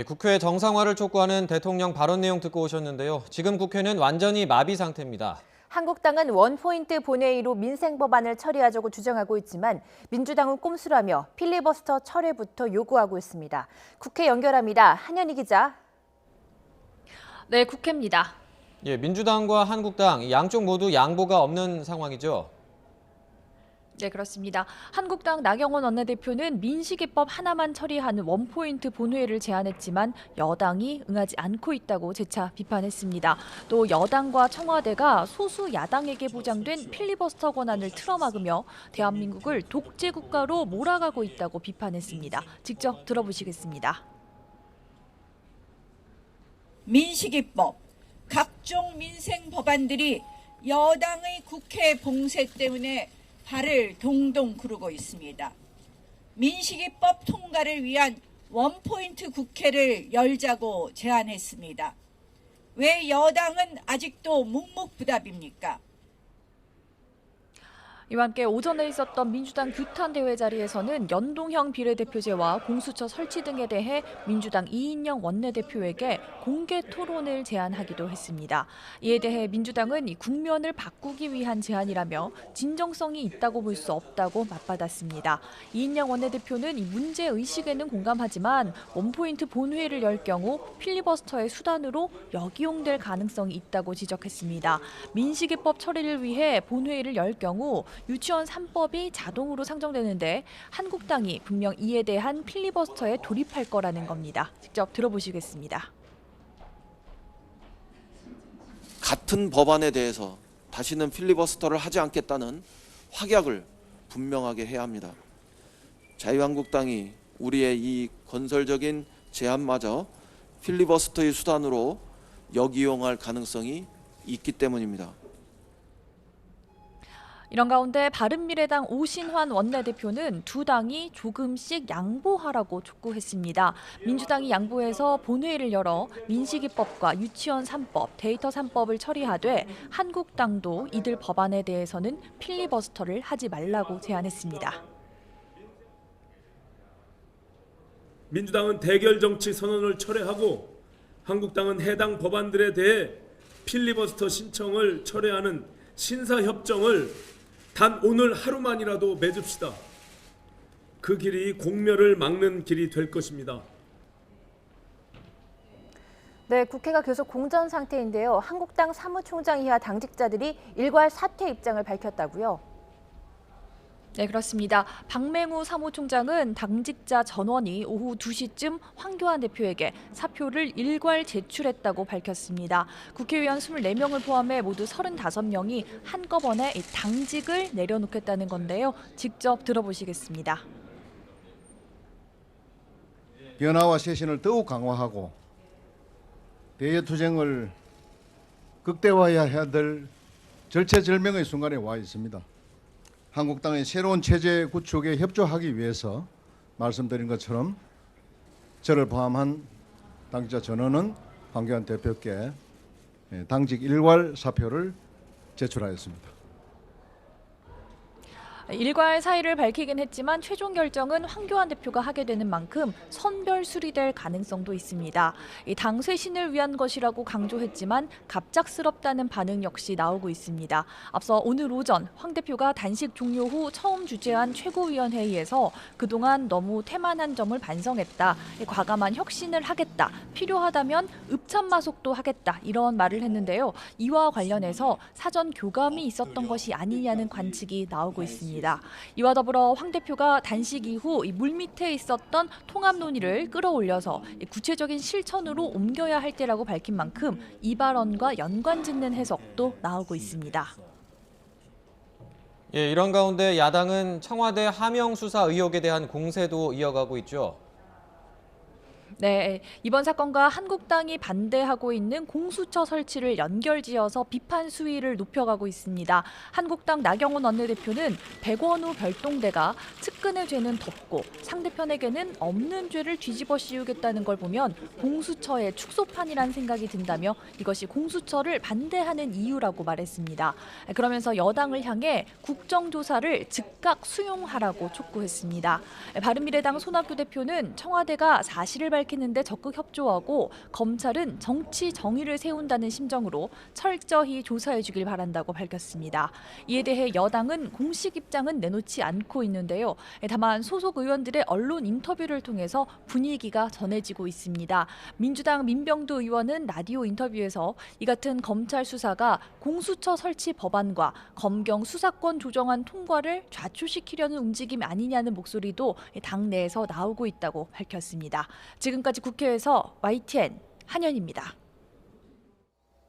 국회 정상화를 촉구하는 대통령 발언 내용 듣고 오셨는데요. 지금 국회는 완전히 마비 상태입니다. 한국당은 원포인트 본회의로 민생 법안을 처리하자고 주장하고 있지만 민주당은 꼼수라며 필리버스터 철회부터 요구하고 있습니다. 국회 연결합니다. 한현희 기자. 네, 국회입니다. 민주당과 한국당 양쪽 모두 양보가 없는 상황이죠. 네, 그렇습니다. 한국당 나경원 원내대표는 민식이법 하나만 처리하는 원포인트 본회의를 제안했지만 여당이 응하지 않고 있다고 재차 비판했습니다. 또 여당과 청와대가 소수 야당에게 보장된 필리버스터 권한을 틀어막으며 대한민국을 독재 국가로 몰아가고 있다고 비판했습니다. 직접 들어보시겠습니다. 민식이법, 각종 민생 법안들이 여당의 국회 봉쇄 때문에 발을 동동 구르고 있습니다. 민식이법 통과를 위한 원포인트 국회를 열자고 제안했습니다. 왜 여당은 아직도 묵묵부답입니까? 이와 함께 오전에 있었던 민주당 규탄 대회 자리에서는 연동형 비례대표제와 공수처 설치 등에 대해 민주당 이인영 원내대표에게 공개 토론을 제안하기도 했습니다. 이에 대해 민주당은 이 국면을 바꾸기 위한 제안이라며 진정성이 있다고 볼 수 없다고 맞받았습니다. 이인영 원내대표는 이 문제 의식에는 공감하지만 원포인트 본회의를 열 경우 필리버스터의 수단으로 역이용될 가능성이 있다고 지적했습니다. 민식이법 처리를 위해 본회의를 열 경우 유치원 3법이 자동으로 상정되는데 한국당이 분명 이에 대한 필리버스터에 돌입할 거라는 겁니다. 직접 들어보시겠습니다. 같은 법안에 대해서 다시는 필리버스터를 하지 않겠다는 확약을 분명하게 해야 합니다. 자유한국당이 우리의 이 건설적인 제안마저 필리버스터의 수단으로 역이용할 가능성이 있기 때문입니다. 이런 가운데 바른미래당 오신환 원내대표는 두 당이 조금씩 양보하라고 촉구했습니다. 민주당이 양보해서 본회의를 열어 민식이법과 유치원 3법, 데이터 3법을 처리하되 한국당도 이들 법안에 대해서는 필리버스터를 하지 말라고 제안했습니다. 민주당은 대결 정치 선언을 철회하고 한국당은 해당 법안들에 대해 필리버스터 신청을 철회하는 신사협정을 단 오늘 하루만이라도 맺읍시다. 그 길이 공멸을 막는 길이 될 것입니다. 네, 국회가 계속 공전 상태인데요. 한국당 사무총장 이하 당직자들이 일괄 사퇴 입장을 밝혔다고요. 네, 그렇습니다. 박맹우 사무총장은 당직자 전원이 오후 2시쯤 황교안 대표에게 사표를 일괄 제출했다고 밝혔습니다. 국회의원 24명을 포함해 모두 35명이 한꺼번에 당직을 내려놓겠다는 건데요. 직접 들어보시겠습니다. 변화와 쇄신을 더욱 강화하고 대외투쟁을 극대화해야 될 절체절명의 순간에 와 있습니다. 한국당의 새로운 체제 구축에 협조하기 위해서 말씀드린 것처럼 저를 포함한 당직자 전원은 황교안 대표께 당직 일괄 사표를 제출하였습니다. 일괄 사의를 밝히긴 했지만 최종 결정은 황교안 대표가 하게 되는 만큼 선별 수리될 가능성도 있습니다. 당 쇄신을 위한 것이라고 강조했지만 갑작스럽다는 반응 역시 나오고 있습니다. 앞서 오늘 오전 황 대표가 단식 종료 후 처음 주재한 최고위원회의에서 그동안 너무 태만한 점을 반성했다. 과감한 혁신을 하겠다. 필요하다면 읍참마속도 하겠다. 이런 말을 했는데요. 이와 관련해서 사전 교감이 있었던 것이 아니냐는 관측이 나오고 있습니다. 이와 더불어 황 대표가 단식 이후 물밑에 있었던 통합 논의를 끌어올려서 구체적인 실천으로 옮겨야 할 때라고 밝힌 만큼 이 발언과 연관짓는 해석도 나오고 있습니다. 이런 가운데 야당은 청와대 하명 수사 의혹에 대한 공세도 이어가고 있죠. 네, 이번 사건과 한국당이 반대하고 있는 공수처 설치를 연결지어서 비판 수위를 높여가고 있습니다. 한국당 나경원 원내대표는 백원우 별동대가 측근의 죄는 덮고 상대편에게는 없는 죄를 뒤집어 씌우겠다는 걸 보면 공수처의 축소판이란 생각이 든다며 이것이 공수처를 반대하는 이유라고 말했습니다. 그러면서 여당을 향해 국정조사를 즉각 수용하라고 촉구했습니다. 바른미래당 손학규 대표는 청와대가 사실을 밝힌 밝히는 데 적극 협조하고 검찰은 정치 정의를 세운다는 심정으로 철저히 조사해 주길 바란다고 밝혔습니다. 이에 대해 여당은 공식 입장은 내놓지 않고 있는데요. 다만 소속 의원들의 언론 인터뷰를 통해서 분위기가 전해지고 있습니다. 민주당 민병두 의원은 라디오 인터뷰에서 이 같은 검찰 수사가 공수처 설치 법안과 검경 수사권 조정안 통과를 좌초시키려는 움직임 아니냐는 목소리도 당내에서 나오고 있다고 밝혔습니다. 지금까지 국회에서 YTN 한연입니다.